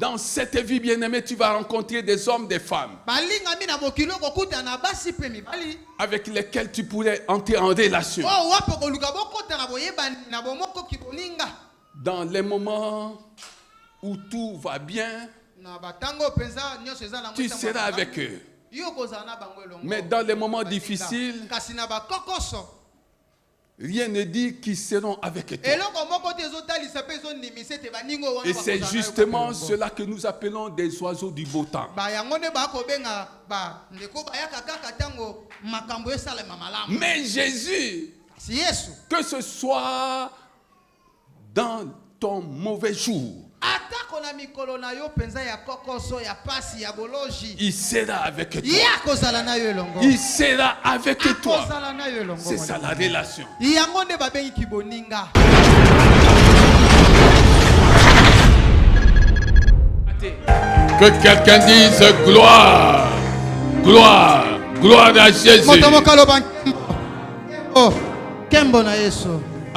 Dans cette vie bien-aimée, tu vas rencontrer des hommes, des femmes avec lesquels tu pourrais entrer en relation. Dans les moments où tout va bien, tu seras avec eux. Mais dans les moments difficiles, rien ne dit qu'ils seront avec toi. Et c'est justement cela que nous appelons des oiseaux du beau temps. Mais Jésus, que ce soit dans ton mauvais jour, il sera avec toi. Il sera avec toi. C'est ça la relation. Que quelqu'un dise gloire, gloire, gloire à Jésus.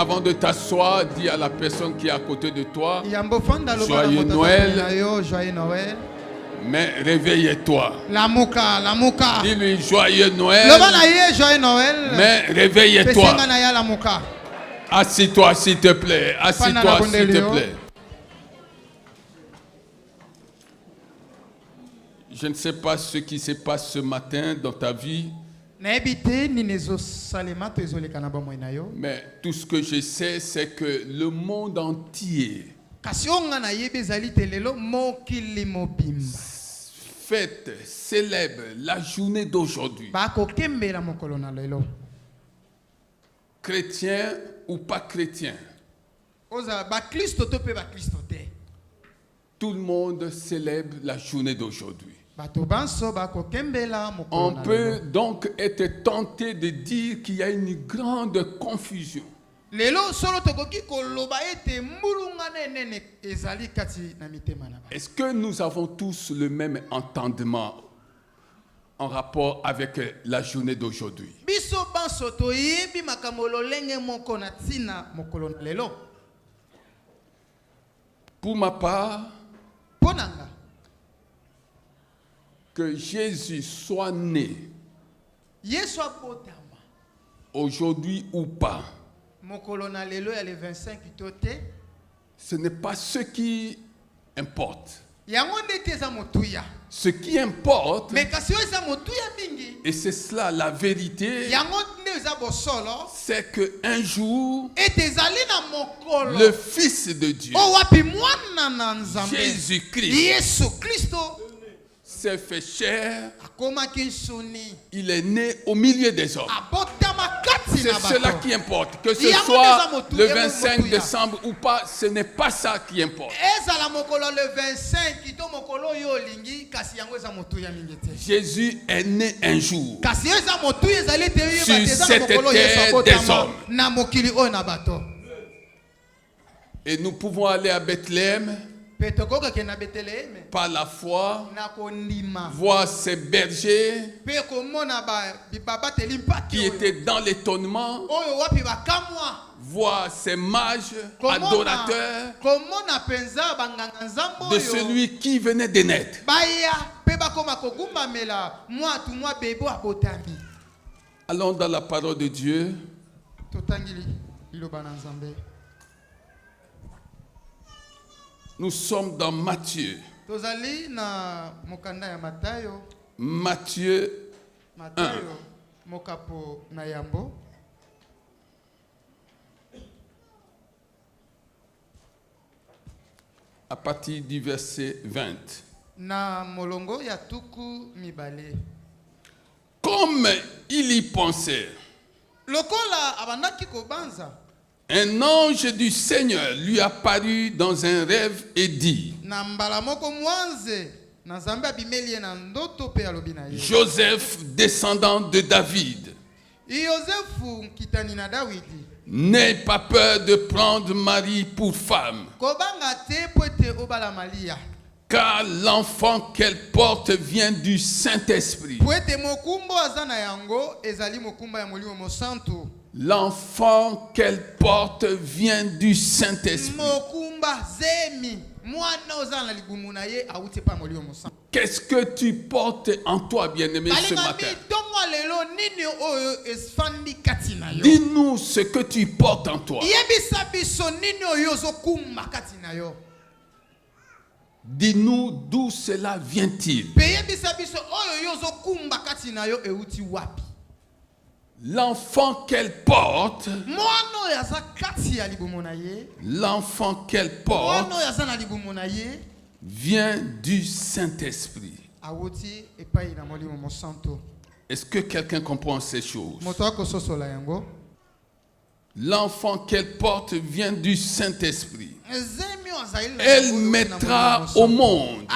Avant de t'asseoir, dis à la personne qui est à côté de toi, joyeux Noël, mais réveille-toi. Dis-lui joyeux Noël, mais réveille-toi. Assis-toi s'il te plaît, assis-toi s'il te plaît. Je ne sais pas ce qui se passe ce matin dans ta vie. Mais tout ce que je sais, c'est que le monde entier fête, célèbre la journée d'aujourd'hui. Chrétien ou pas chrétien, tout le monde célèbre la journée d'aujourd'hui. On peut donc être tenté de dire qu'il y a une grande confusion. Est-ce que nous avons tous le même entendement en rapport avec la journée d'aujourd'hui? Pour ma part, que Jésus soit né aujourd'hui ou pas, ce n'est pas ce qui importe. Ce qui importe, et c'est cela la vérité, c'est qu'un jour, le Fils de Dieu, Jésus-Christ, s'est fait chair, il est né au milieu des hommes. C'est cela qui importe. Que ce soit le 25 décembre ou pas, ce n'est pas ça qui importe. Jésus est né un jour sur cette terre des hommes. Et nous pouvons aller à Bethléem par la foi, voir ces bergers qui étaient dans l'étonnement, voir ces mages adorateurs de celui qui venait de naître. Allons dans la parole de Dieu. Nous sommes dans Matthieu. Matthieu 1. À partir du verset 20. Comme il y pensait, un ange du Seigneur lui apparut dans un rêve et dit: Joseph, descendant de David, n'aie pas peur de prendre Marie pour femme, car l'enfant qu'elle porte vient du Saint-Esprit. L'enfant qu'elle porte vient du Saint-Esprit. Qu'est-ce que tu portes en toi, bien-aimé, ce matin? Dis-nous ce que tu portes en toi. Dis-nous d'où cela vient-il. L'enfant qu'elle porte, vient du Saint-Esprit. Est-ce que quelqu'un comprend ces choses? L'enfant qu'elle porte vient du Saint-Esprit. Elle mettra au monde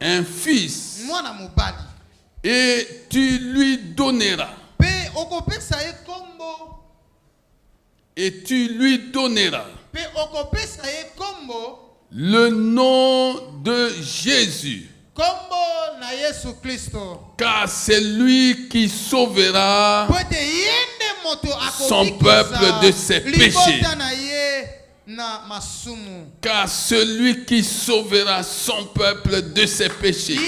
un fils et tu lui donneras. Et tu lui donneras le nom de Jésus. Car c'est lui qui sauvera son peuple de ses péchés. Car celui qui sauvera son peuple de ses péchés.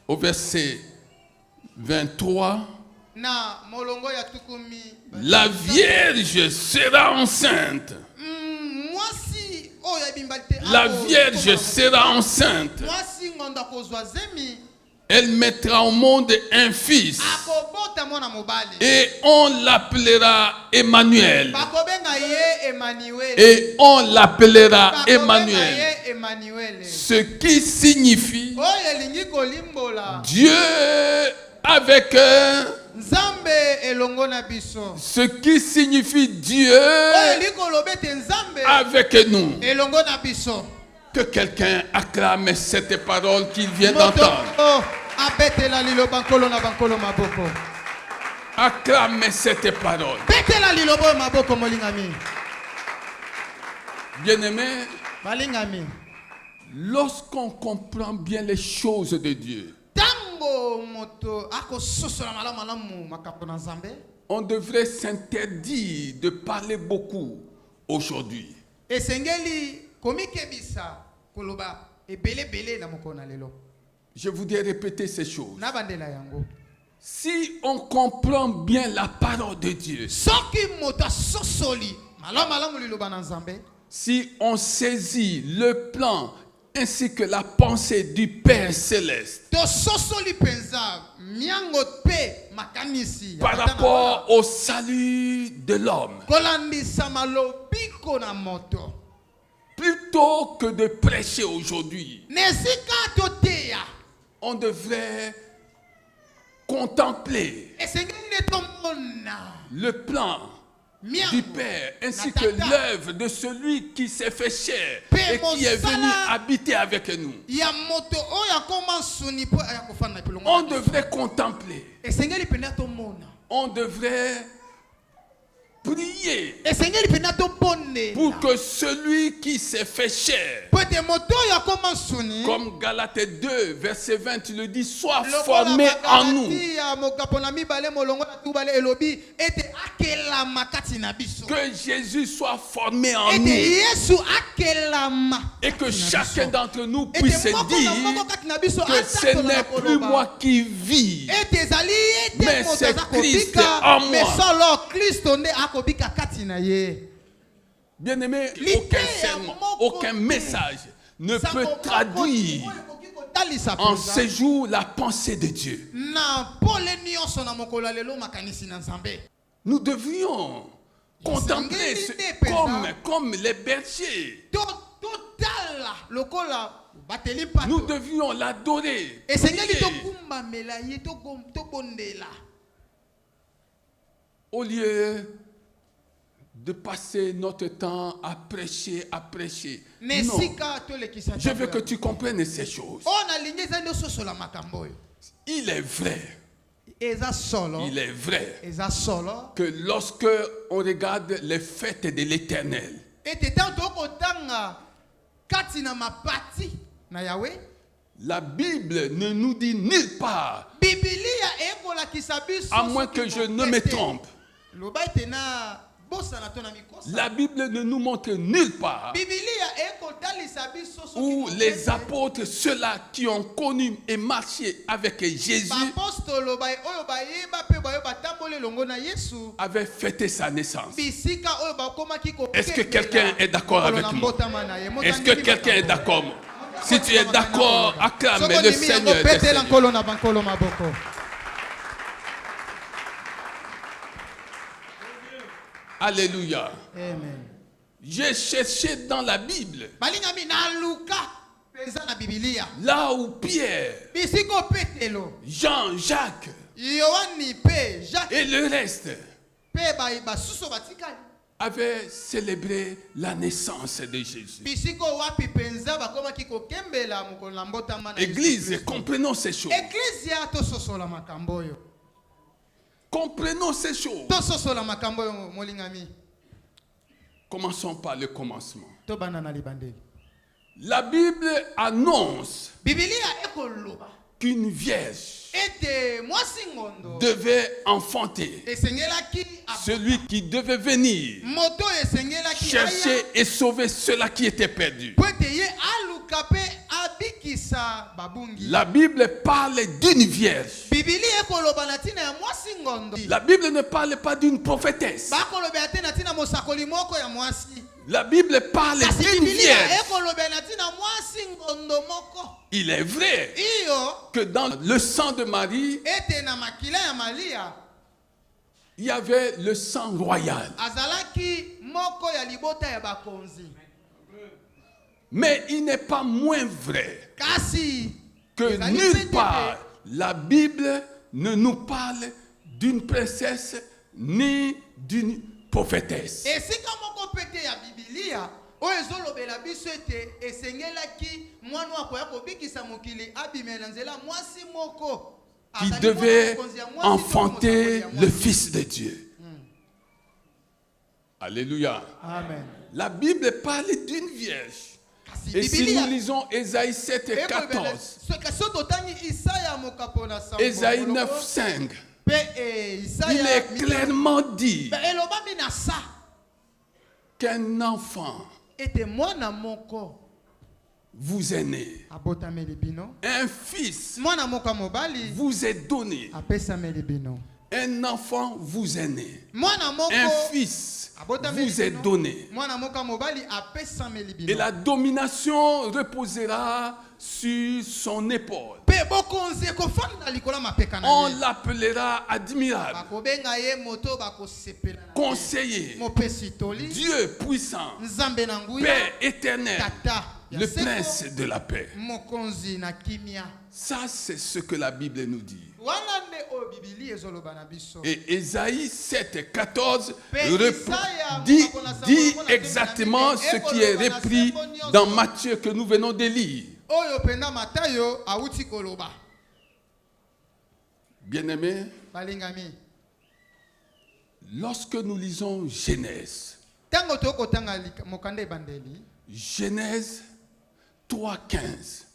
Au verset 23, la Vierge sera enceinte. La Vierge sera enceinte. Elle mettra au monde un fils. Et on l'appellera Emmanuel. Et on l'appellera Emmanuel. Ce qui signifie Dieu avec ce qui signifie Dieu avec nous. Que quelqu'un acclame cette parole qu'il vient d'entendre. Acclame cette parole. Bien-aimé, lorsqu'on comprend bien les choses de Dieu, on devrait s'interdire de parler beaucoup aujourd'hui. Je voudrais répéter ces choses. Si on comprend bien la parole de Dieu, si on saisit le plan ainsi que la pensée du Père Céleste par rapport au salut de l'homme, plutôt que de prêcher aujourd'hui, on devrait contempler le plan du Père ainsi que l'œuvre de celui qui s'est fait chair et qui est venu habiter avec nous. On devrait contempler. On devrait prier pour que celui qui s'est fait chair, comme Galates 2 verset 20 le dit, soit formé en nous. Que Jésus soit formé en nous et que chacun d'entre nous puisse dire que ce n'est plus moi qui vis, mais c'est Christ en moi. Bien-aimé, aucun sermon, aucun message ne peut traduire en ces jours la pensée de Dieu. Nous devions contempler comme les bergers. Nous devions l'adorer. Au lieu de passer notre temps à prêcher. Non. Je veux que tu comprennes ces choses. Il est vrai que lorsque on regarde les fêtes de l'Éternel, la Bible ne nous dit nulle part, à moins que je ne me trompe, La Bible ne nous montre nulle part où les apôtres, ceux-là qui ont connu et marché avec Jésus, avaient fêté sa naissance. Est-ce que quelqu'un est d'accord avec moi? Est-ce que quelqu'un est d'accord? Si tu es d'accord, acclame le Seigneur des Seigneurs. Alléluia. Amen. J'ai cherché dans la Bible là où Pierre, Jean, Jacques et le reste avaient célébré la naissance de Jésus. Église, comprenons ces choses. Comprenons ces choses. Commençons par le commencement. La Bible annonce qu'une vierge devait enfanter celui qui devait venir chercher et sauver ceux-là qui étaient perdus. La Bible parle d'une vierge. La Bible ne parle pas d'une prophétesse. La Bible parle d'une vierge. Il est vrai que dans le sang de Marie, il y avait le sang royal. Mais il n'est pas moins vrai que nulle part la Bible ne nous parle d'une princesse ni d'une prophétesse. Qui devait enfanter le Fils de Dieu. Alléluia. Amen. La Bible parle d'une vierge. Et si nous lisons Ésaïe 7 et 14, Ésaïe 9, 5, il est clairement dit qu'un enfant vous est né. Un fils vous est donné. Un enfant vous est né. Un fils vous est donné. Et la domination reposera sur son épaule. On l'appellera admirable, conseiller, Dieu puissant, Père éternel, le prince de la paix. Ça, c'est ce que la Bible nous dit. Et Ésaïe 7, 14 dit exactement ce qui est repris dans Matthieu que nous venons de lire. Bien-aimés, lorsque nous lisons Genèse, Genèse 3:15,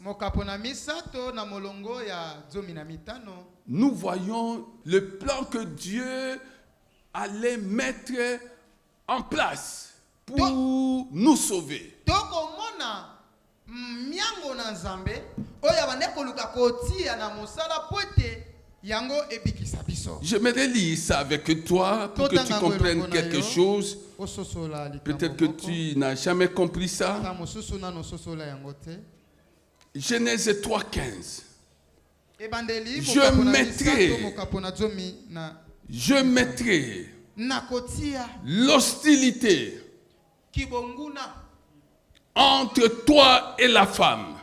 nous voyons le plan que Dieu allait mettre en place pour nous sauver. J'aimerais lire ça avec toi pour que tu comprennes quelque chose. Peut-être que tu n'as jamais compris ça. Genèse 3:15. Je mettrai l'hostilité entre toi et la femme.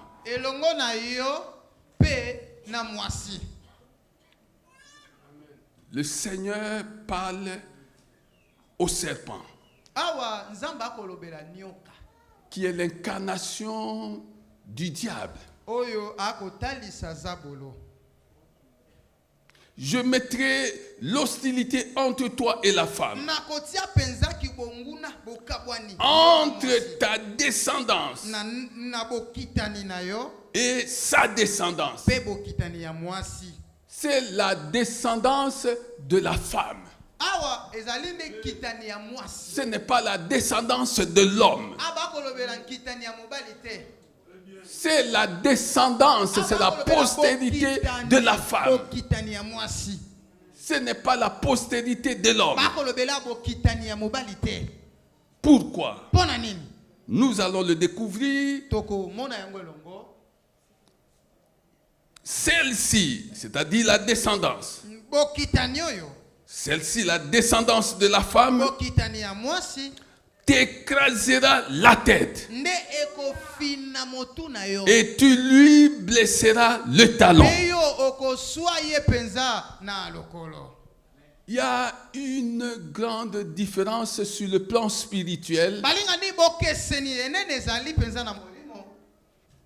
Le Seigneur parle au serpent, qui est l'incarnation du diable. Je mettrai l'hostilité entre toi et la femme, entre ta descendance et sa descendance. C'est la descendance de la femme. Ce n'est pas la descendance de l'homme. C'est la descendance, c'est la postérité de la femme. Ce n'est pas la postérité de l'homme. Pourquoi? Nous allons le découvrir. Celle-ci, c'est-à-dire la descendance. Celle-ci, la descendance de la femme, t'écrasera la tête et tu lui blesseras le talon. Il y a une grande différence sur le plan spirituel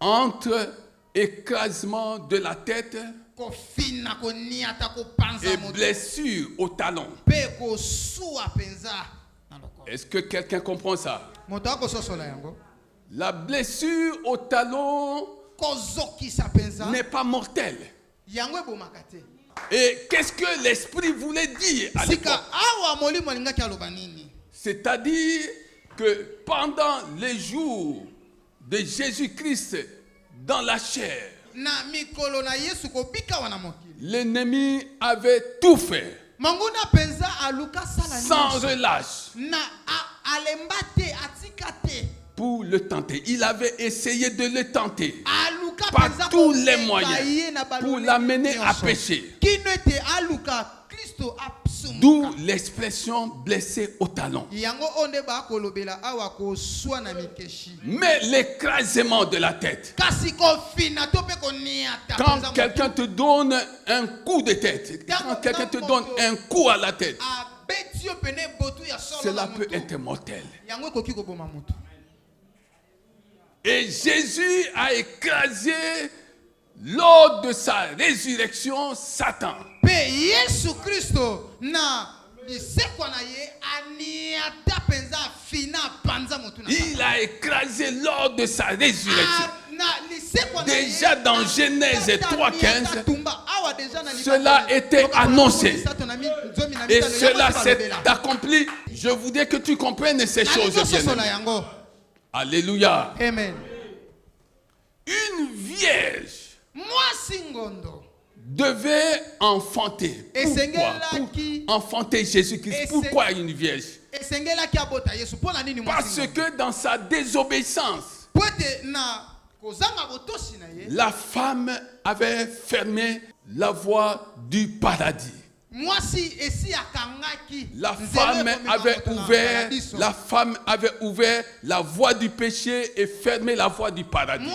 entre écrasement de la tête et blessure au talon. Est-ce que quelqu'un comprend ça? La blessure au talon n'est pas mortelle. Et qu'est-ce que l'esprit voulait dire à l'époque? C'est-à-dire que pendant les jours de Jésus-Christ dans la chair, l'ennemi avait tout fait sans relâche pour le tenter. Il avait essayé de le tenter par tous les moyens pour l'amener à pécher. D'où l'expression blessé au talon. Mais l'écrasement de la tête. Quand quelqu'un te donne un coup de tête, quand quelqu'un te donne un coup à la tête, cela peut être mortel. Et Jésus a écrasé lors de sa résurrection Satan. Il a écrasé lors de sa résurrection. Déjà dans Genèse 3:15, cela était annoncé. Et cela s'est accompli. Je voudrais que tu comprennes ces choses bien. Alléluia. Amen. Une vierge devait enfanter. Pourquoi? Pour enfanter Jésus-Christ. Pourquoi une vierge? Parce que dans sa désobéissance, la femme avait fermé la voie du paradis. La femme avait ouvert la voie du péché et fermé la voie du paradis.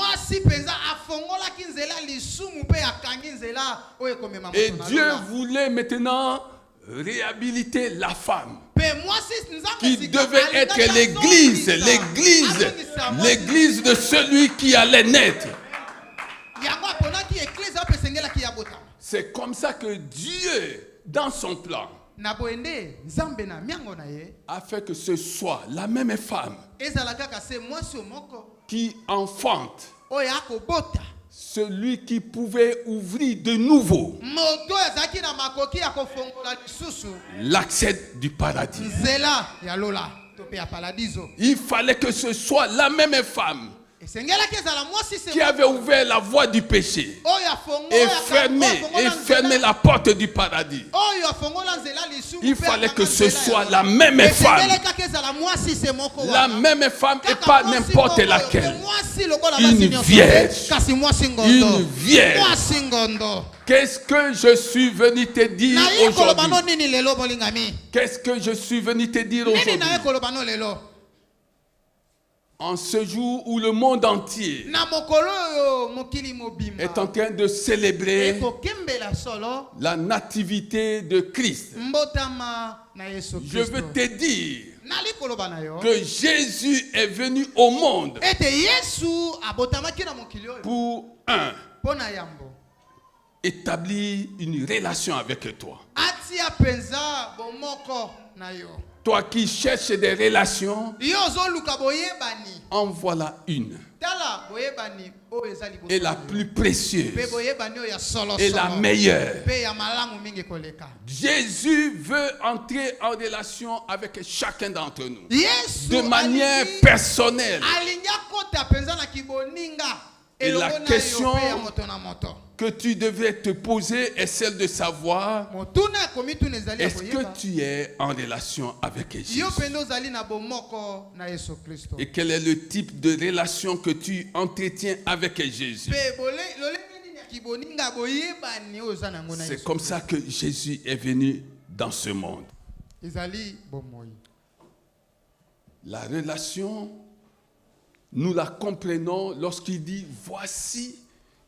Et Dieu voulait maintenant réhabiliter la femme qui devait être l'église de celui qui allait naître. C'est comme ça que Dieu, dans son plan, a fait que ce soit la même femme qui enfante celui qui pouvait ouvrir de nouveau l'accès du paradis. Il fallait que ce soit la même femme qui avait ouvert la voie du péché et fermé la porte du paradis. Il fallait que ce soit la même femme. La même femme et pas n'importe laquelle. Une vierge. Une vierge. Qu'est-ce que je suis venu te dire aujourd'hui? Qu'est-ce que je suis venu te dire aujourd'hui? En ce jour où le monde entier est en train de célébrer la nativité de Christ, je veux te dire que Jésus est venu au monde pour établir une relation avec toi. Toi qui cherches des relations, en voilà une. Et la plus précieuse. Et la meilleure. Jésus veut entrer en relation avec chacun d'entre nous. De manière personnelle. Et la question que tu devrais te poser est celle de savoir, est-ce que tu es en relation avec Jésus? Et quel est le type de relation que tu entretiens avec Jésus? C'est comme ça que Jésus est venu dans ce monde. La relation, nous la comprenons lorsqu'il dit, voici,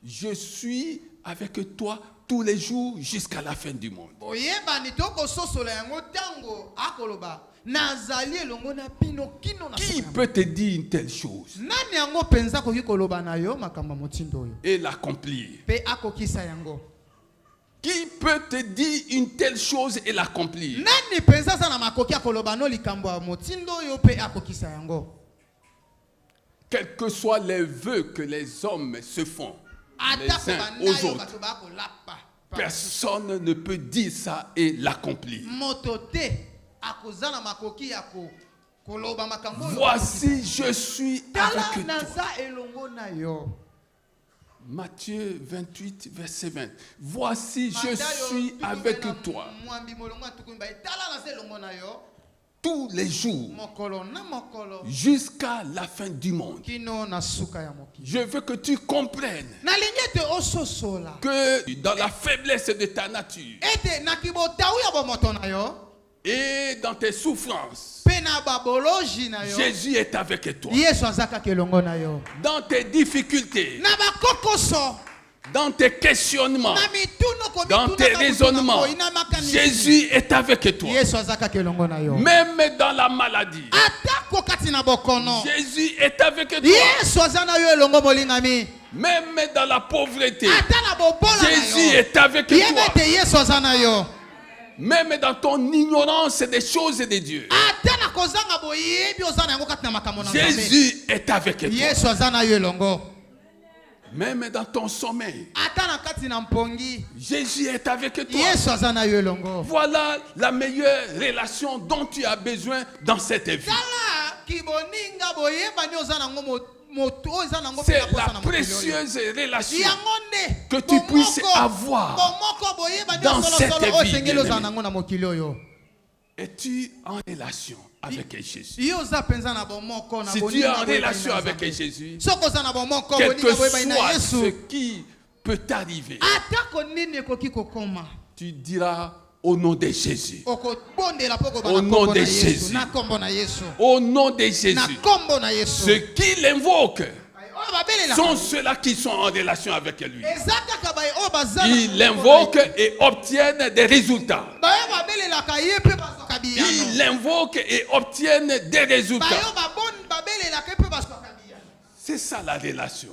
je suis avec toi tous les jours jusqu'à la fin du monde. Qui peut te dire une telle chose et l'accomplir? Qui peut te dire une telle chose et l'accomplir? Quels que soient les vœux que les hommes se font les uns aux autres, personne ne peut dire ça et l'accomplir. Voici, je suis avec toi. Matthieu 28, verset 20. Voici, je suis avec toi tous les jours jusqu'à la fin du monde. Je veux que tu comprennes que dans la faiblesse de ta nature et dans tes souffrances, Jésus est avec toi. Dans tes difficultés, dans tes questionnements, dans tes raisonnements, Jésus est avec toi. Même dans la maladie, Jésus est avec toi. Même dans la pauvreté, Jésus est avec toi. Même dans ton ignorance des choses de Dieu, Jésus est avec toi. Même dans ton sommeil, Jésus est avec toi. Voilà la meilleure relation dont tu as besoin dans cette vie. C'est la précieuse relation que tu puisses avoir dans cette vie. Es-tu en relation avec Jésus? Si tu es en relation avec Jésus, quel que soit ce qui peut t'arriver, tu diras au nom de Jésus. Au nom de Jésus. Au nom de Jésus. Ceux qui l'invoquent sont ceux-là qui sont en relation avec lui. Ils l'invoquent et obtiennent des résultats. Ils l'invoquent et obtiennent des résultats. C'est ça la relation.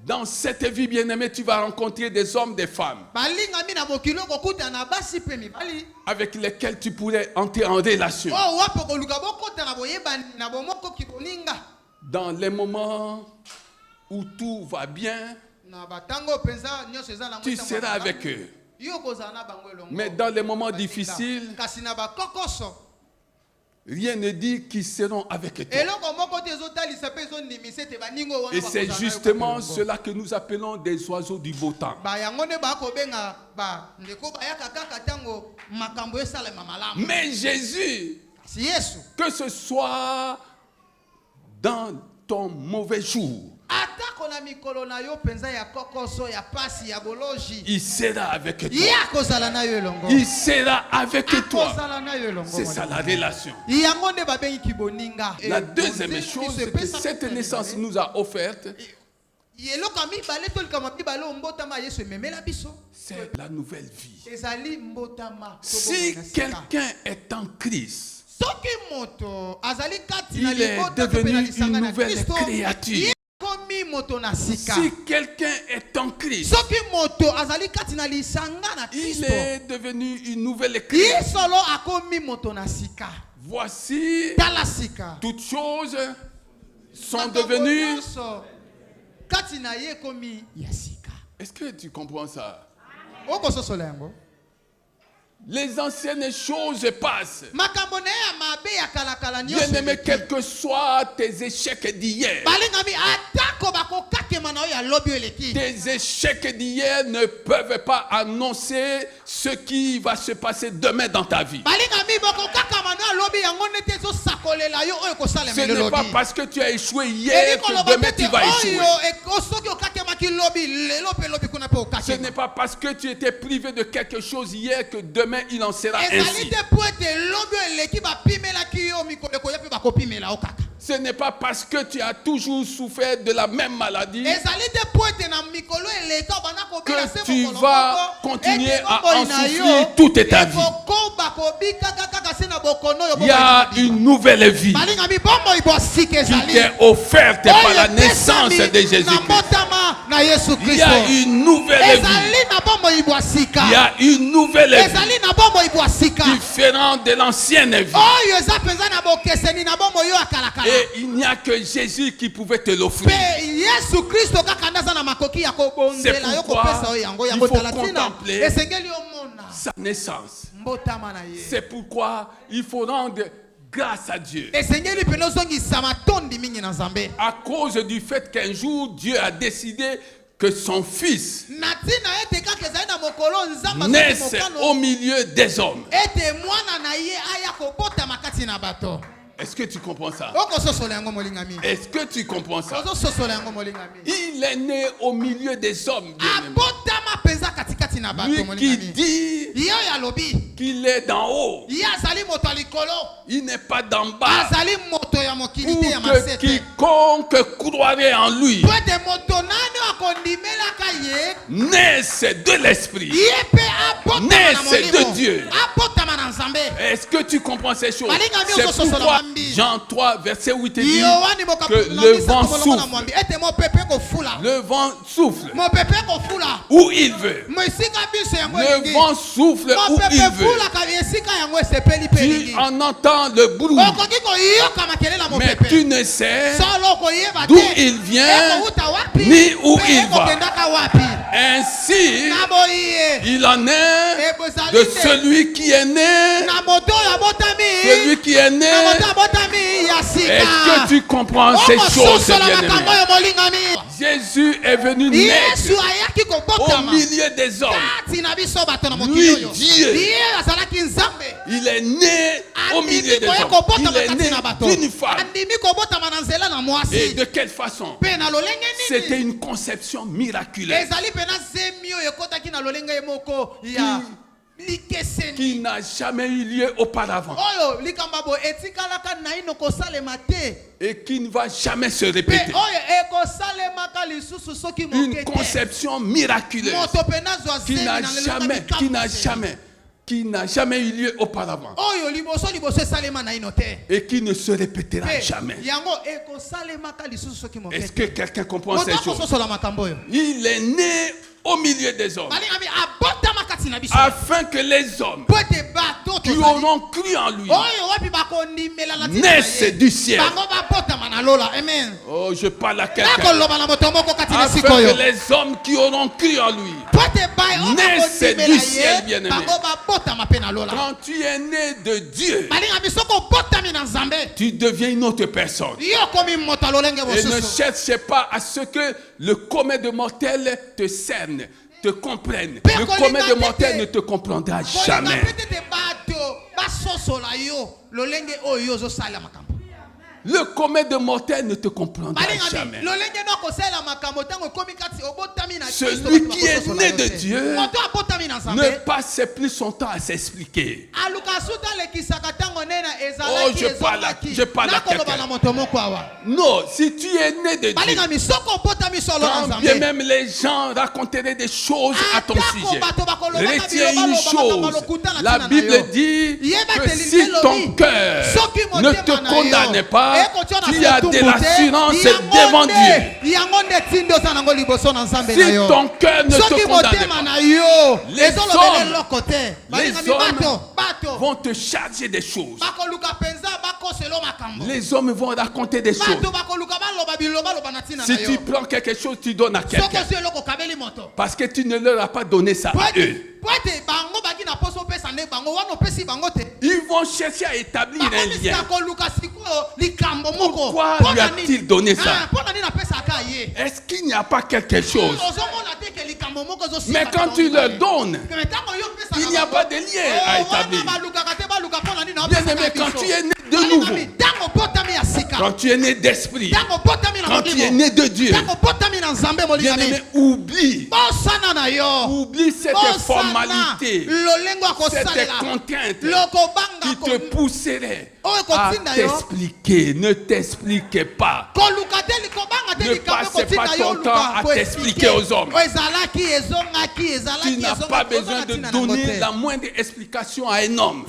Dans cette vie bien-aimée, tu vas rencontrer des hommes, des femmes avec lesquels tu pourrais entrer en relation. Dans les moments où tout va bien, tu seras avec eux. Mais dans les moments difficiles, rien ne dit qu'ils seront avec toi. Et c'est justement cela que nous appelons des oiseaux du beau temps. Mais Jésus, que ce soit dans ton mauvais jour, il sera avec toi. Il sera avec toi. C'est ça la relation. La deuxième chose que cette naissance nous a offerte, c'est la nouvelle vie. Si quelqu'un est en Christ, il est devenu une nouvelle créature. Si quelqu'un est en Christ, il est devenu une nouvelle création. Voici, toutes choses sont devenues. Est-ce que tu comprends ça? Les anciennes choses passent. Bien-aimé, quels que soient tes échecs d'hier, tes échecs d'hier ne peuvent pas annoncer ce qui va se passer demain dans ta vie. Ce n'est pas parce que tu as échoué hier que demain tu vas échouer. Ce n'est pas parce que tu étais privé de quelque chose hier que demain il en sera ainsi. Ce n'est pas parce que tu as toujours souffert de la même maladie que tu vas continuer à en souffrir toute ta vie. Il y a une nouvelle vie qui t'est offerte par la naissance de Jésus-Christ. Il y a une nouvelle vie. Il y a une nouvelle vie différente de l'ancienne vie. Et il n'y a que Jésus qui pouvait te l'offrir. C'est pourquoi il faut contempler sa naissance. C'est pourquoi il faut rendre grâce à Dieu. À cause du fait qu'un jour Dieu a décidé que son fils naisse au milieu des hommes. Est-ce que tu comprends ça? Est-ce que tu comprends ça? Il est né au milieu des hommes. Lui qui dit qu'il est d'en haut, il n'est pas d'en bas. Pour que quiconque croirait en lui naisse de l'esprit, naisse de Dieu. Est-ce que tu comprends ces choses? C'est pourquoi Jean 3 verset 8 dit que le vent souffle. Le vent souffle où il veut. Le vent souffle où il veut. Tu en entends le bruit, mais tu ne sais d'où il vient ni où il va. Ainsi, il en est de celui qui est né. Celui qui est né. Est-ce que tu comprends ces choses, bien-aimé? Jésus est venu naître au milieu des hommes. Lui, Dieu, il est né au milieu des hommes. Il est né d'une femme. Et de quelle façon? C'était une conception miraculeuse qui n'a jamais eu lieu auparavant et qui ne va jamais se répéter. Une conception miraculeuse qui n'a jamais eu lieu auparavant et qui ne se répétera jamais. Est-ce que quelqu'un comprend ces choses? Il est né au milieu des hommes afin que les hommes qui auront cru en lui naissent du ciel. Oh, je parle à quelqu'un. Afin que les hommes qui auront cru en lui naissent du ciel, bien-aimé. Quand tu es né de Dieu, tu deviens une autre personne. Et ne cherche pas à ce que le commun de mortels te cerne, te comprenne. Le commun de mortels ne te comprendra jamais. Le commun de mortels ne te comprendra jamais. Celui qui est né de Dieu ne passe plus son temps à s'expliquer. Oh, je parle à quelqu'un. Non, si tu es né de Dieu, quand bien même les gens raconteraient des choses à ton sujet, retiens une chose. La Bible dit que si ton cœur ne te condamne pas, tu as de l'assurance devant Dieu. Si ton cœur ne te condamne pas, les hommes vont te charger des choses. Les hommes vont raconter des choses. Si tu prends quelque chose, tu donnes à quelqu'un. Parce que tu ne leur as pas donné ça à eux. Ils vont chercher à établir un lien. Pourquoi lui a-t-il donné ça? Est-ce qu'il n'y a pas quelque chose? Mais quand tu leur donnes, il n'y a pas de lien à établir. Bien aimé, quand tu es né de nouveau, quand tu es né d'esprit, quand tu es né de Dieu, bien aimé, oublie cette formalité, cette contrainte qui te pousserait à t'expliquer. Ne t'expliquez pas. Ne passez pas ton temps à t'expliquer aux hommes. Tu n'as pas besoin de donner la moindre explication à un homme.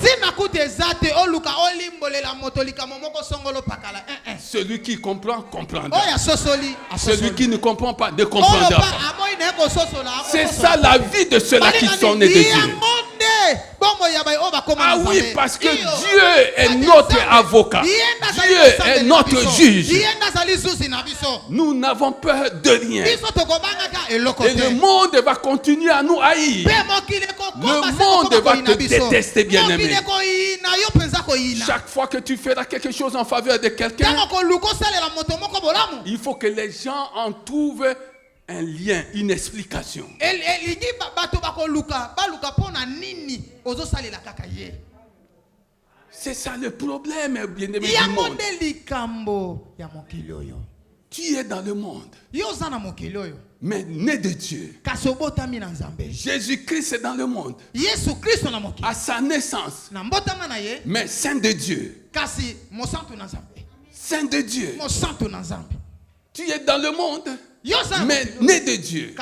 Celui qui comprend, comprendra. Celui qui ne comprend pas, ne comprendra pas. C'est ça la vie de ceux-là qui sont nés de Dieu. Ah oui, parce que Dieu est notre avocat. Dieu est notre juge. Nous n'avons peur de rien. Et le monde va continuer à nous haïr. Le monde va te détester, bien-aimé. Chaque fois que tu feras quelque chose en faveur de quelqu'un, il faut que les gens en trouvent un lien, une explication. C'est ça le problème, bien-aimé du monde. Tu es dans le monde, mais né de Dieu. Jésus-Christ est dans le monde, à sa naissance, mais saint de Dieu. Saint de Dieu. Tu es dans le monde, mais né de Dieu.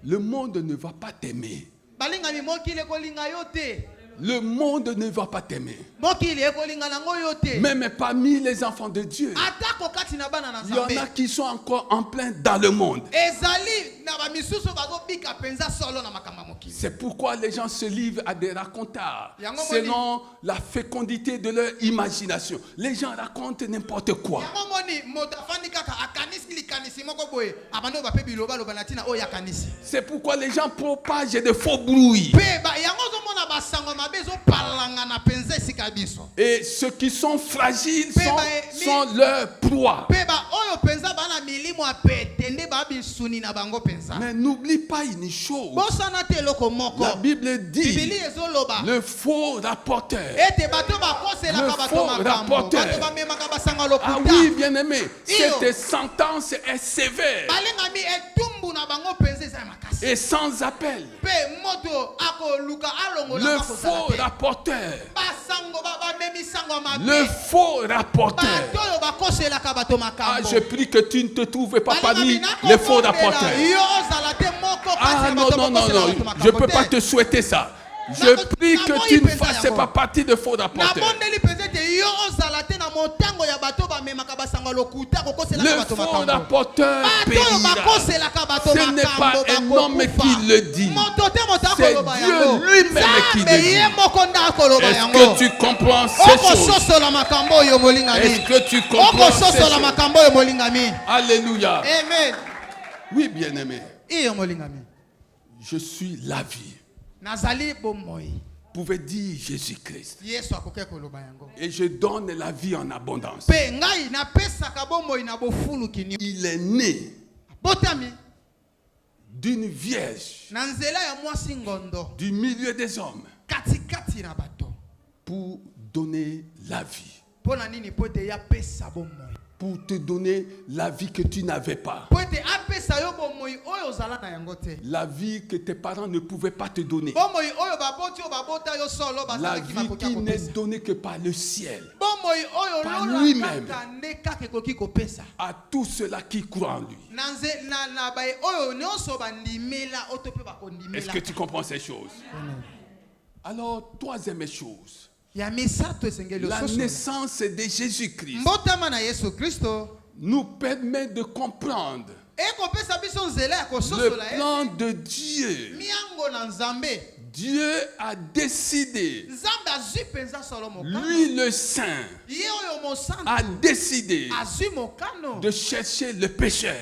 Le monde ne va pas t'aimer. Le monde ne va pas t'aimer. Même parmi les enfants de Dieu, il y en a qui sont encore en plein dans le monde. C'est pourquoi les gens se livrent à des racontards selon la fécondité de leur imagination. Les gens racontent n'importe quoi. C'est pourquoi les gens propagent de faux bruits. Et ceux qui sont fragiles sont leurs proies. Mais n'oublie pas une chose. La Bible dit le faux rapporteur. Le faux rapporteur. Ah oui, bien aimé, cette sentence est sévère et sans appel. Le faux rapporteur. Le faux rapporteur. Ah, je prie que tu ne te trouves pas parmi les faux rapporteurs. Ah non, non, non, non. Je ne peux pas te souhaiter ça. Je prie que tu ne fasses pas partie de faux rapporteurs. Le faux rapporteur périra. Ce n'est pas un homme qui le dit. C'est Dieu lui-même qui le dit. Est-ce que tu comprends ces choses? Est-ce que tu comprends ces choses? Alléluia. Amen. Oui, bien-aimé. Je suis la vie. Pouvez dire Jésus-Christ. Et je donne la vie en abondance. Il est né d'une vierge du milieu des hommes pour donner la vie. Pour te donner la vie que tu n'avais pas. La vie que tes parents ne pouvaient pas te donner. La vie qui n'est donnée que par le ciel. Par lui-même. À tous ceux-là qui croient en lui. Est-ce que tu comprends ces choses? Alors, troisième chose. La naissance de Jésus-Christ nous permet de comprendre le plan de Dieu. Dieu a décidé, lui le Saint, a décidé de chercher le pécheur.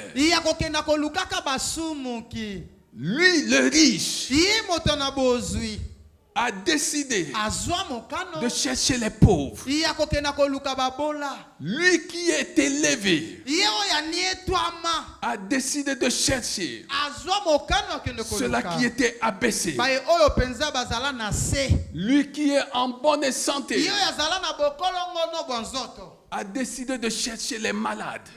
Lui le riche a décidé de chercher les pauvres. Lui qui est élevé a décidé de chercher ceux-là qui étaient abaissés. Lui qui est en bonne santé a décidé de chercher les malades.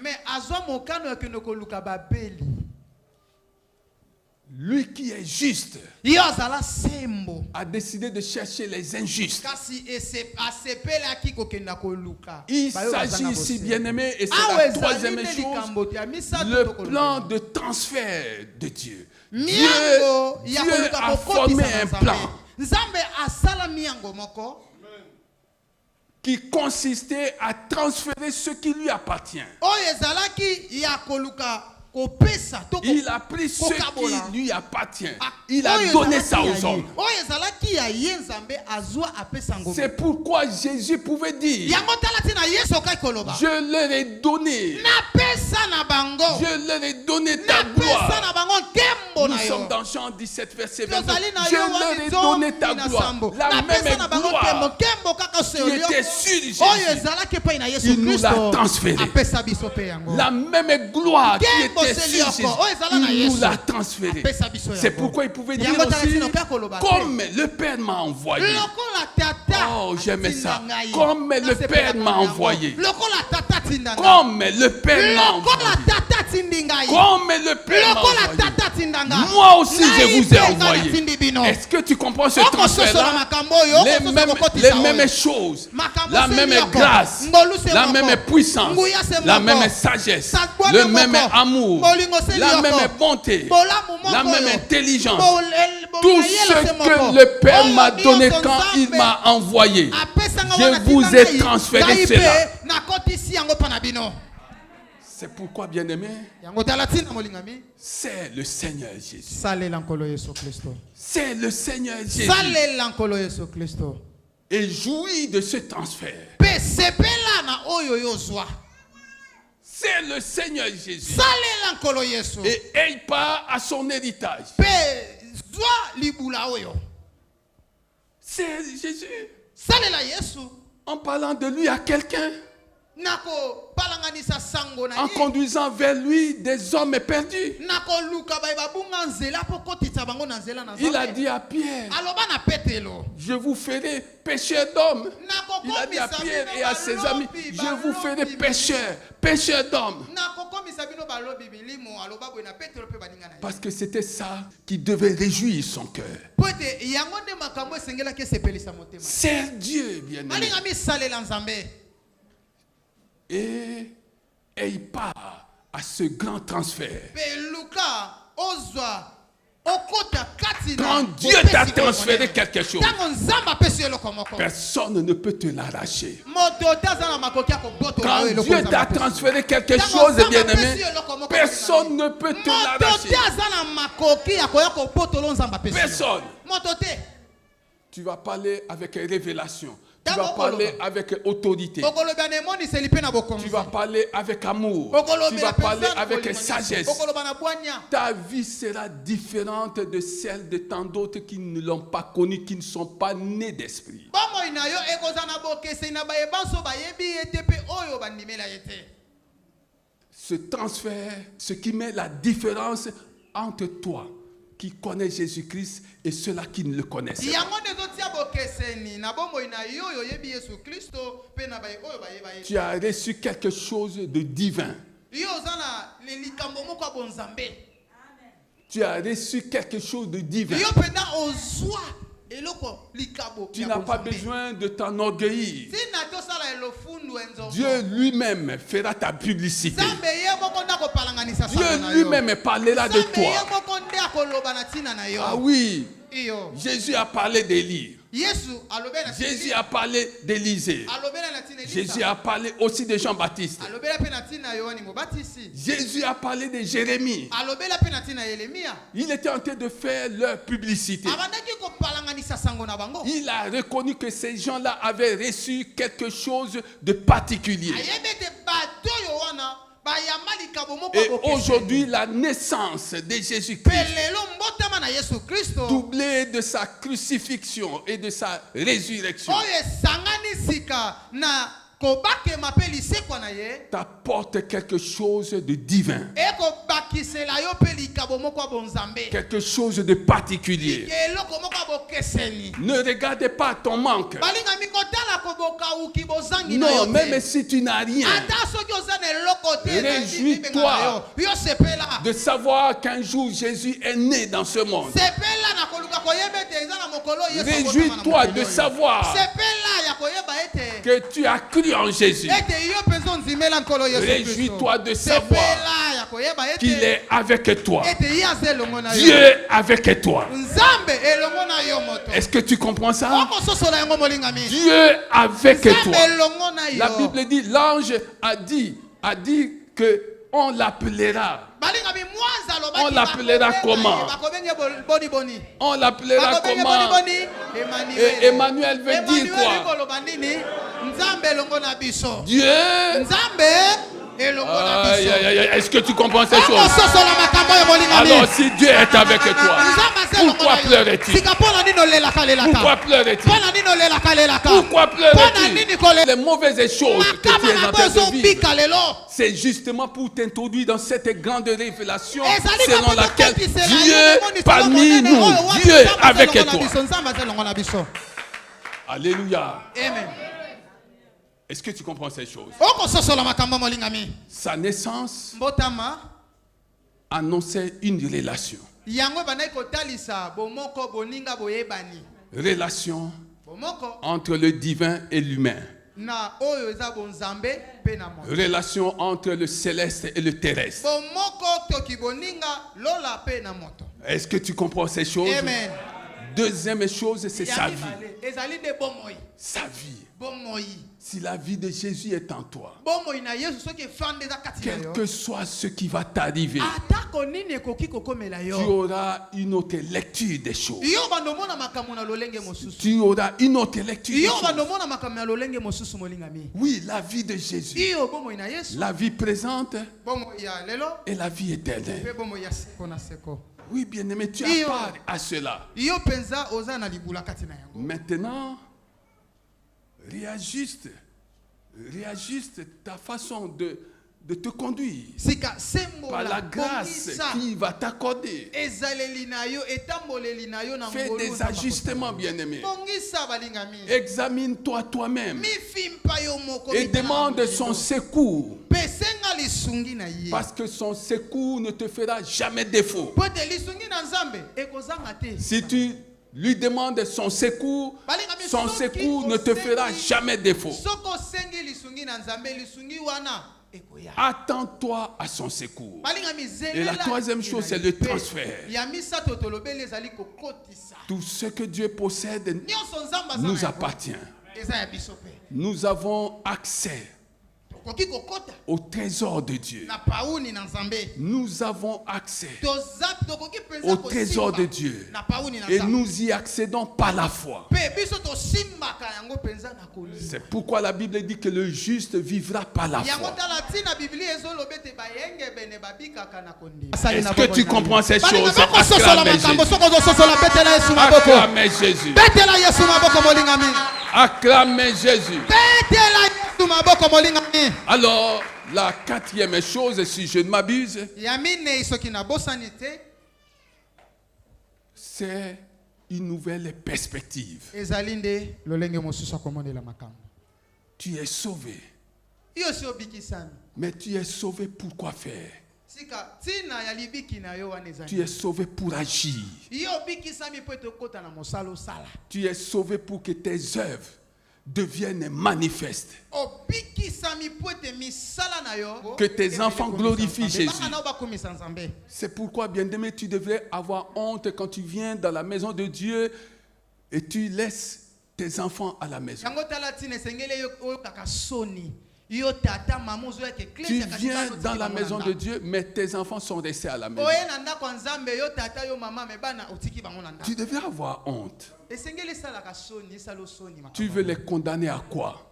Lui qui est juste a décidé de chercher les injustes. Il s'agit ici, bien-aimé, et c'est la troisième chose, le plan de transfert de Dieu. Dieu a formé un plan qui consistait à transférer ce qui lui appartient. Il a pris ce qui lui appartient. Il a donné ça aux hommes. C'est pourquoi Jésus pouvait dire: je leur ai donné. Je leur ai donné ta gloire. Nous sommes dans Jean 17, verset 22. Je leur ai donné ta gloire. La même gloire qui était sur Jésus, il nous l'a transférée. La même gloire qui était sur Jésus, il nous l'a transféré. C'est pourquoi il pouvait dire aussi: comme le Père m'a envoyé. Oh, j'aimais ça. Comme le Père m'a envoyé. Comme le Père m'a envoyé. Comme le Père m'a envoyé. Moi aussi je vous ai envoyé. Est-ce que tu comprends ce transfert-là? Les mêmes choses, la même grâce, la même puissance, la même sagesse, le même amour, la même bonté, la même intelligence. Tout ce que le Père m'a donné quand il m'a envoyé, je vous ai transféré cela. C'est pourquoi, bien-aimé, c'est le Seigneur Jésus. C'est le Seigneur Jésus. Et jouit de ce transfert. C'est le Seigneur Jésus. Et il part à son héritage. C'est Jésus. En parlant de lui à quelqu'un, en conduisant vers lui des hommes perdus. Il a dit à Pierre: je vous ferai pécheur d'hommes. Il a dit à Pierre et à ses amis: je vous ferai pécheur d'hommes. Parce que c'était ça qui devait réjouir son cœur. C'est Dieu, bien-aimé. Et il part à ce grand transfert. Quand Dieu t'a transféré quelque chose, personne ne peut te l'arracher. Quand Dieu t'a transféré quelque chose, bien-aimé, personne ne peut te l'arracher. Personne. Tu vas parler avec révélation. Tu vas parler avec autorité. Tu vas parler avec amour. Tu vas parler avec sagesse. Ta vie sera différente de celle de tant d'autres qui ne l'ont pas connue, qui ne sont pas nés d'esprit. Ce transfert, ce qui met la différence entre toi qui connaît Jésus-Christ et ceux-là qui ne le connaissent pas. Tu as reçu quelque chose de divin. Tu as reçu quelque chose de divin. Tu n'as pas besoin de t'enorgueillir. Dieu lui-même fera ta publicité. Dieu lui-même parlera de toi. Ah oui, Jésus a parlé d'Élie. Jésus a parlé d'Élisée. Jésus a parlé aussi de Jean-Baptiste. Jésus a parlé de Jérémie. Il était en train de faire leur publicité. Il a reconnu que ces gens-là avaient reçu quelque chose de particulier. Et aujourd'hui, la naissance de Jésus-Christ, doublée de sa crucifixion et de sa résurrection, t'apporte quelque chose de divin, quelque chose de particulier. Ne regardez pas ton manque. Non, même si tu n'as rien, réjouis-toi de savoir qu'un jour Jésus est né dans ce monde. Réjouis-toi de savoir que tu as cru en Jésus. Réjouis-toi de savoir qu'il est avec toi. Dieu est avec toi. Est-ce que tu comprends ça? Dieu est avec toi. La Bible dit, l'ange a dit que on l'appellera. On l'appellera comment? On l'appellera comment? Et Emmanuel veut dire quoi? Dieu. Est-ce que tu comprends ces choses? Alors si Dieu est avec toi, pourquoi pleurais-tu? Pourquoi pleurais-tu? Pourquoi pleurais-tu? Les mauvaises choses que tu es en train de vivre, c'est justement pour t'introduire dans cette grande révélation selon laquelle Dieu parmi nous, Dieu avec toi. Alléluia. Amen. Est-ce que tu comprends ces choses? Sa naissance annonçait une relation. Relation entre le divin et l'humain. Relation entre le céleste et le terrestre. Est-ce que tu comprends ces choses? Amen. Deuxième chose, c'est sa vie. Sa vie. Si la vie de Jésus est en toi, quel que soit ce qui va t'arriver, tu auras une autre lecture des choses. Tu auras une autre lecture des choses. Oui, la vie de Jésus, la vie présente et la vie éternelle. Oui, bien-aimé, tu as part à cela. Maintenant, réajuste ta façon de te conduire par la grâce qui va t'accorder. Fais des ajustements, bien-aimé. Examine-toi toi-même et demande son secours, parce que son secours ne te fera jamais défaut. Si tu lui demande son secours ne te fera jamais défaut. Attends-toi à son secours. Et la troisième chose, c'est le transfert. Tout ce que Dieu possède nous appartient. Nous avons accès au trésor de Dieu. Nous avons accès au trésor de Dieu. Et nous y accédons par la foi. C'est pourquoi la Bible dit que le juste vivra par la foi. Est-ce que tu comprends ces choses? Acclamez Jésus. Acclamez Jésus. Alors, la quatrième chose, si je ne m'abuse, c'est une nouvelle perspective. Tu es sauvé. Mais tu es sauvé pour quoi faire? Tu es sauvé pour agir. Tu es sauvé pour que tes œuvres deviennent manifestes. Que tes enfants glorifient Jésus. C'est pourquoi, bien-aimé, tu devrais avoir honte quand tu viens dans la maison de Dieu Et tu laisses tes enfants à la maison. Tu viens dans la maison de Dieu, mais tes enfants sont restés à la maison. Tu devais avoir honte. Tu veux les condamner à quoi?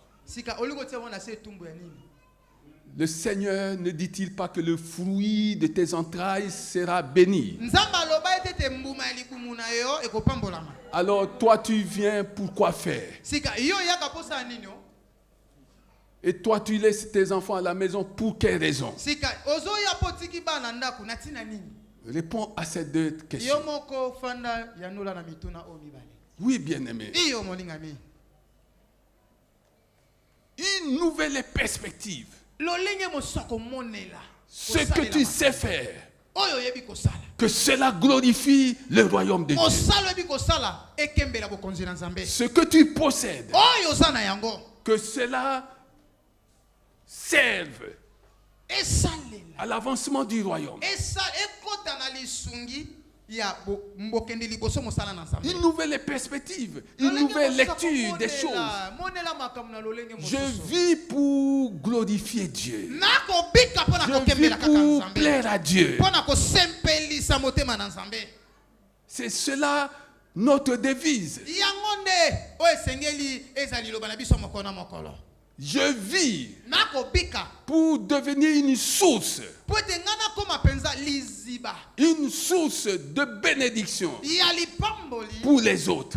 Le Seigneur ne dit-il pas que le fruit de tes entrailles sera béni? Alors toi tu viens pour quoi faire? Et toi tu laisses tes enfants à la maison pour quelle raison? Réponds à ces deux questions. Oui, bien-aimé. Une nouvelle perspective. Ce que tu sais faire, que cela glorifie le royaume de Dieu. Ce que tu possèdes, que cela serve à l'avancement du royaume. Une nouvelle perspective, une nouvelle lecture des choses. Je vis pour glorifier Dieu. Je vis pour plaire à Dieu. C'est cela notre devise. Je vis pour devenir une source de bénédiction pour les autres.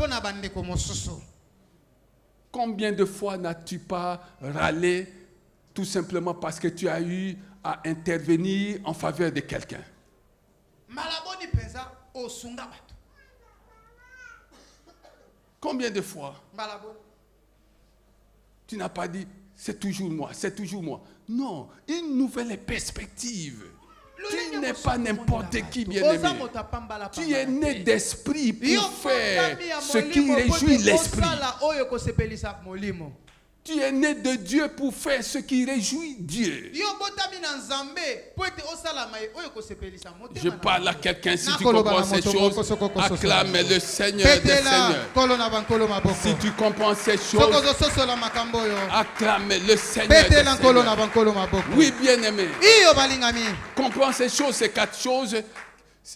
Combien de fois n'as-tu pas râlé tout simplement parce que tu as eu à intervenir en faveur de quelqu'un? Combien de fois tu n'as pas dit, c'est toujours moi, c'est toujours moi. Non, une nouvelle perspective. Tu n'es pas n'importe qui, bien-aimé. Tu es né d'esprit pour faire ce qui réjouit l'esprit. Tu es né de Dieu pour faire ce qui réjouit Dieu. Je parle à quelqu'un, si tu comprends ces choses, acclame le Seigneur des Seigneurs. Si tu comprends ces choses, acclame le Seigneur des Seigneurs. Oui, bien-aimé. Comprends ces choses, ces quatre choses.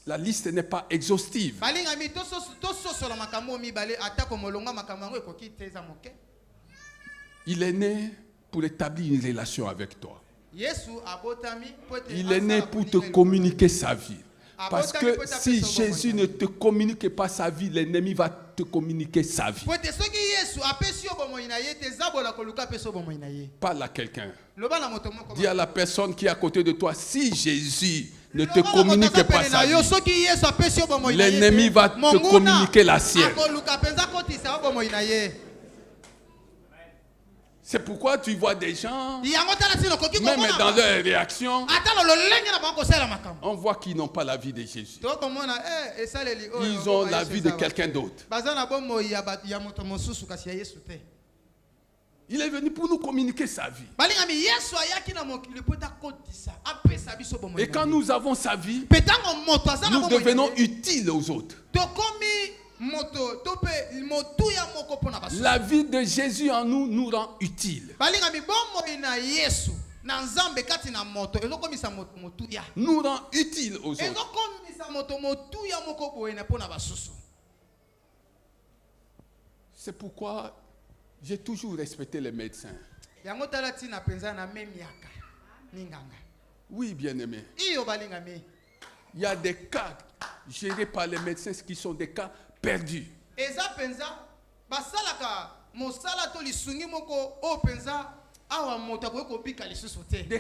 La liste n'est pas exhaustive. Il est né pour établir une relation avec toi. Il est né pour te communiquer sa vie. Parce que si Jésus ne te communique pas sa vie, l'ennemi va te communiquer sa vie. Parle à quelqu'un. Dis à la personne qui est à côté de toi, si Jésus ne te communique pas sa vie, l'ennemi va te communiquer la sienne. C'est pourquoi tu vois des gens, même dans leur réaction, on voit qu'ils n'ont pas la vie de Jésus. Ils ont la vie de quelqu'un d'autre. Il est venu pour nous communiquer sa vie. Et quand nous avons sa vie, nous devenons utiles aux autres. La vie de Jésus en nous nous rend utile. Nous rend utile aux autres. C'est pourquoi j'ai toujours respecté les médecins. Oui, bien-aimé. Il y a des cas gérés par les médecins qui sont des cas perdus. Des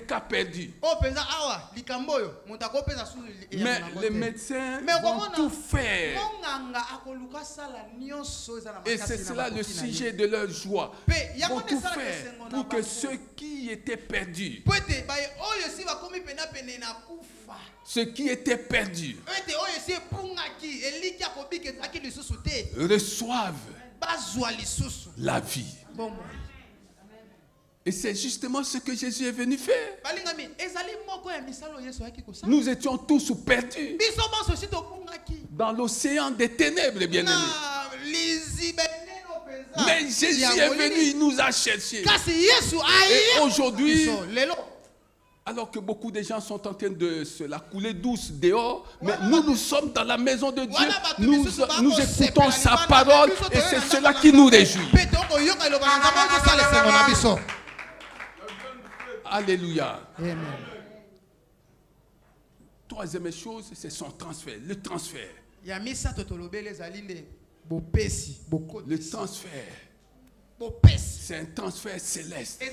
cas perdus. Mais les médecins vont tout faire. Et c'est cela le sujet de leur joie. Ils vont tout faire pour que ceux qui étaient perdus, ceux qui étaient perdus, reçoivent la vie. Et c'est justement ce que Jésus est venu faire. Nous étions tous perdus dans l'océan des ténèbres, bien-aimés. Mais Jésus est venu, il nous a cherchés. Et aujourd'hui, alors que beaucoup de gens sont en train de se la couler douce dehors, mais nous sommes dans la maison de Dieu, nous écoutons sa parole et c'est cela qui nous réjouit. Alléluia. Amen. Troisième chose, c'est son transfert, le transfert. Le transfert, c'est un transfert céleste.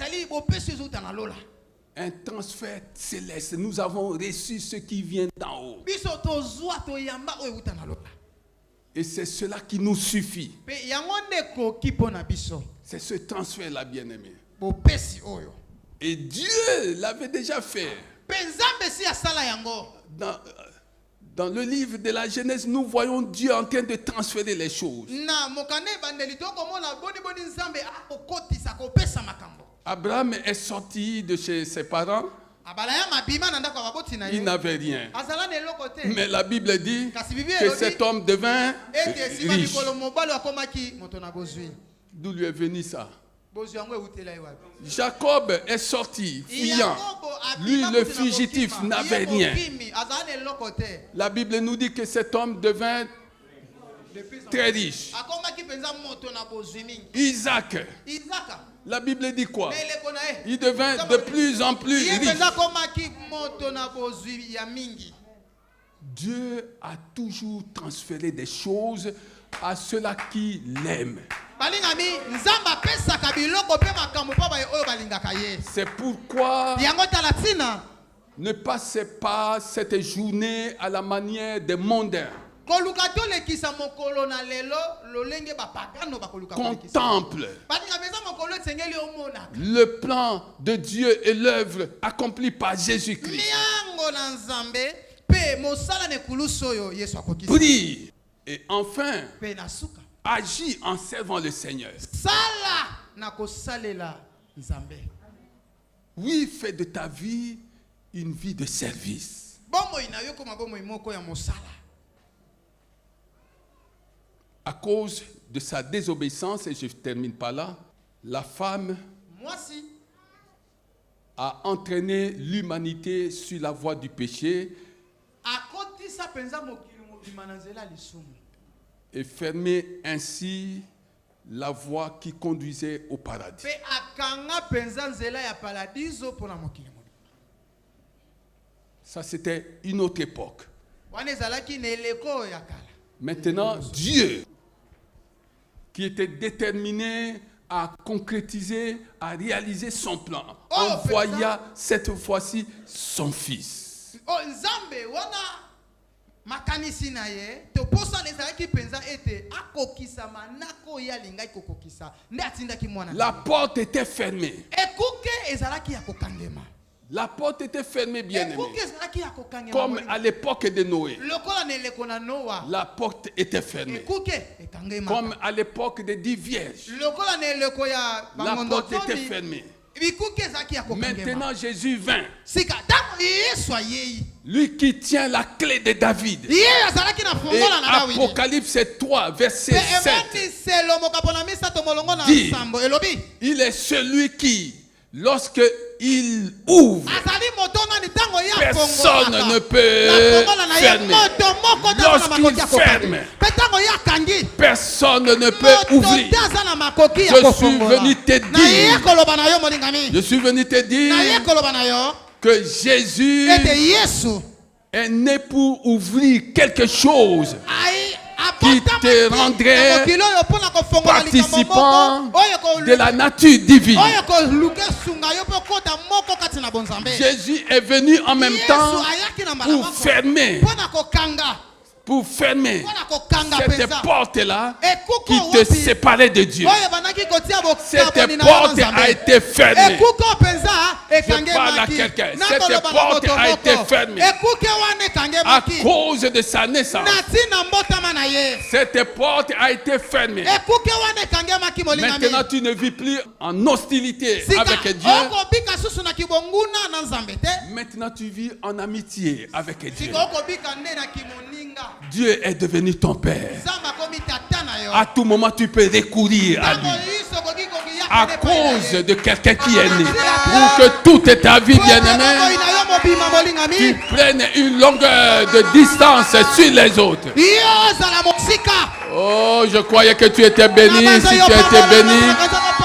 Un transfert céleste. Nous avons reçu ce qui vient d'en haut. Et c'est cela qui nous suffit. C'est ce transfert-là, bien-aimé. Et Dieu l'avait déjà fait. Dans le livre de la Genèse, nous voyons Dieu en train de transférer les choses. Abraham est sorti de chez ses parents. Il n'avait rien. Mais la Bible dit que cet homme devint riche. D'où lui est venu ça? Jacob est sorti, fuyant. Lui, le fugitif, n'avait rien. La Bible nous dit que cet homme devint très riche. Isaac. La Bible dit quoi? Il devint de plus en plus riche. Dieu a toujours transféré des choses à ceux-là qui l'aiment. C'est pourquoi ne passez pas cette journée à la manière des mondains. Contemple le plan de Dieu et l'œuvre accomplie par Jésus-Christ. Prie et enfin agis en servant le Seigneur. Oui, fais de ta vie une vie de service. À cause de sa désobéissance, et je termine par là, la femme a entraîné l'humanité sur la voie du péché et fermé ainsi la voie qui conduisait au paradis. Ça, c'était une autre époque. Maintenant, Dieu, qui était déterminé à concrétiser, à réaliser son plan, envoya cette fois-ci son fils. La porte était fermée. La porte était fermée, bien aimé. Comme à l'époque de Noé. La porte était fermée. Comme à l'époque des 10 vierges. La porte était fermée. Maintenant Jésus vint. Lui qui tient la clé de David. Et Apocalypse 3, verset 7 dit, il est celui qui, lorsque il ouvre, personne ne peut fermer. Lorsqu'il ferme, personne ne peut ouvrir. Je suis venu te dire que Jésus est né pour ouvrir quelque chose qui te rendrait participant de la nature divine. Jésus est venu en même temps pour fermer cette porte-là qui te séparait de Dieu. Cette porte a été fermée. Je parle à quelqu'un. Cette porte a été fermée à cause de sa naissance. Cette porte a été fermée. Maintenant, tu ne vis plus en hostilité avec Dieu. Maintenant, tu vis en amitié avec Dieu. Dieu est devenu ton Père. À tout moment, tu peux recourir à lui. À cause de quelqu'un qui est né. Pour que toute ta vie, bien-aimé, tu prennes une longueur de distance sur les autres. Oh, je croyais que tu étais béni. Si tu as été béni,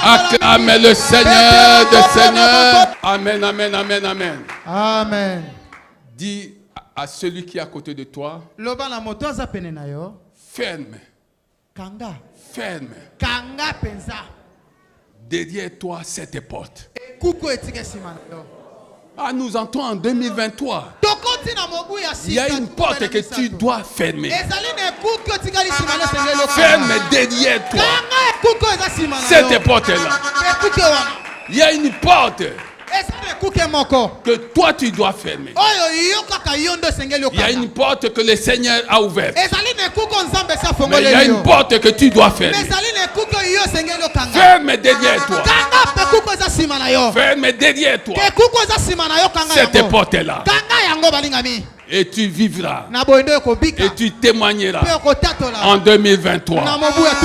acclame le Seigneur des Seigneurs. Amen, amen, amen, amen. Amen. Dis à celui qui est à côté de toi, ferme. Ferme. Derrière toi cette porte. Ah, nous entrons en 2023. Il y a une porte que tu dois fermer. Ferme derrière toi cette porte-là. Il y a une porte que toi tu dois fermer. Il y a une porte que le Seigneur a ouverte. Mais il y a une porte que tu dois fermer. Ferme derrière toi. Ferme derrière toi cette porte-là. Et tu vivras. Et tu témoigneras en 2023.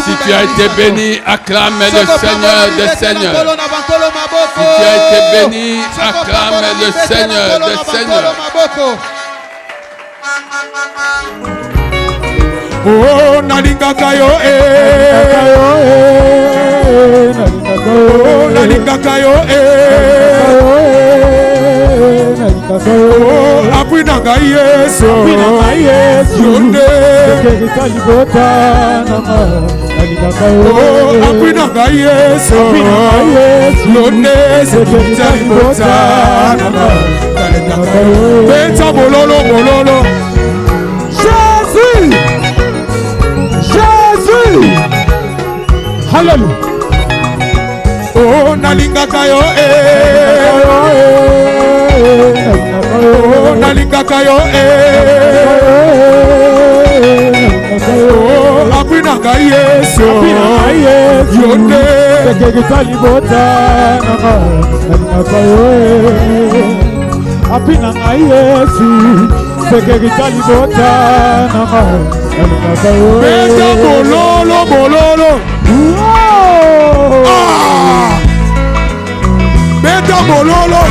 Si tu as été béni, acclame le Seigneur des Seigneurs. Si tu as été béni, acclame le Seigneur des Seigneurs. Oh, nalingaka yo oh, nalingaka yo oh, apui na ngai Yesu yonde oh, apui na ngai Yesu yonde sekita libota beta bololo bololo Jésus Hallelujah. Oh, nalingaka yo oh, nalingaka yo oh, apui na ngai Yesu yonde sekita libota nalingaka yo apui na ngai Yesu sekita libota beta bololo bololo ah beta bololo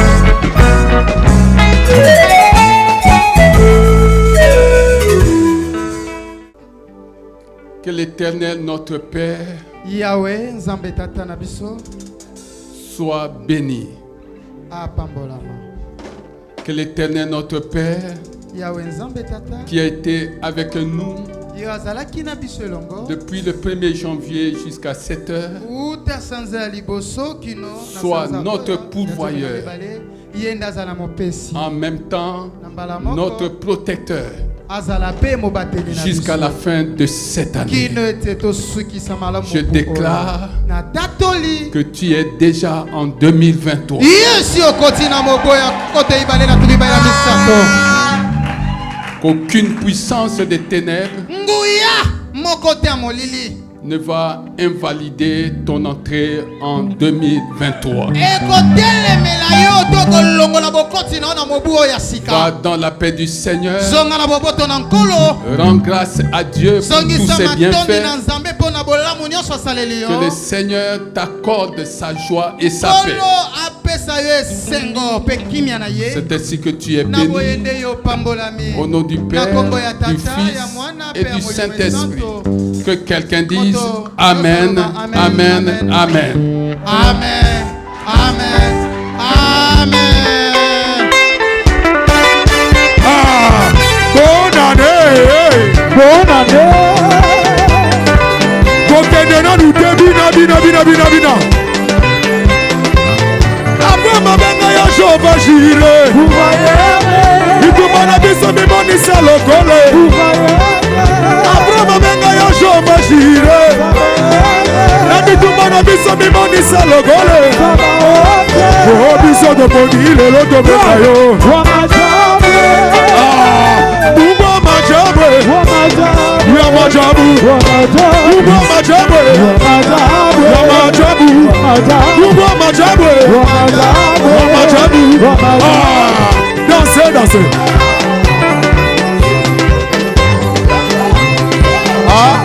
que l'Éternel notre Père Yahweh Nzambe tata na biso soit béni. Que l'Éternel notre Père qui a été avec nous depuis le 1er janvier jusqu'à 7 heures soit notre pourvoyeur, en même temps notre protecteur jusqu'à la fin de cette année. Je déclare que tu es déjà en 2023. Qu'aucune puissance des ténèbres ne va invalider ton entrée en 2023. Va dans la paix du Seigneur. Rends grâce à Dieu pour tous ses bienfaits. Que le Seigneur t'accorde sa joie et sa paix. C'est ainsi que tu es béni. Au nom du Père, du Fils et du Saint-Esprit. Que quelqu'un dise Amen, Amen, Amen. Amen, Amen, Amen. Ah, bonne année. Bonne année. Kokendena nous bina. Après ma benga ya Jehova Jireh. Ikumana biso bimonisa lokole. Après ma benga ya Jehova Jireh. Na bitumana biso bimonisa lokole. Oh biso de boni lelo to bekayo. Bumba majabu. Ya majabu. Bumba majabu. Ya majabu. Bumba majabu. Dansez. Ah.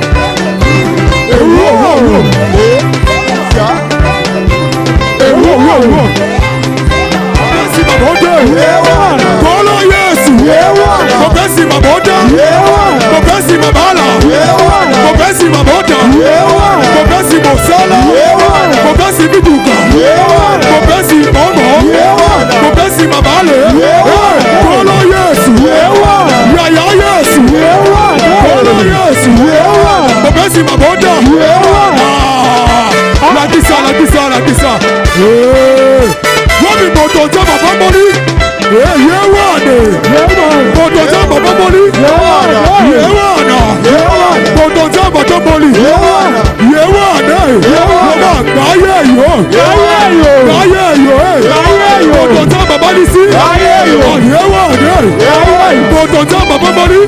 alakisa. Wọ́n mi bọ̀dọ̀ jẹ́ bàbá mọ́lí. Yéwàdé. Bọ̀dọ̀ jẹ́ bàbá mọ́lí. Yéwàdà. Bọ̀dọ̀ jẹ́ bàbá mọ́lí. Yéwàdé. Bàbá gbáyé yó. Gbáyé yó. Bọ̀dọ̀ jẹ́ bàbá ní sí. Yéwàdé. Bọ̀dọ̀ jẹ́ bàbá mọ́lí.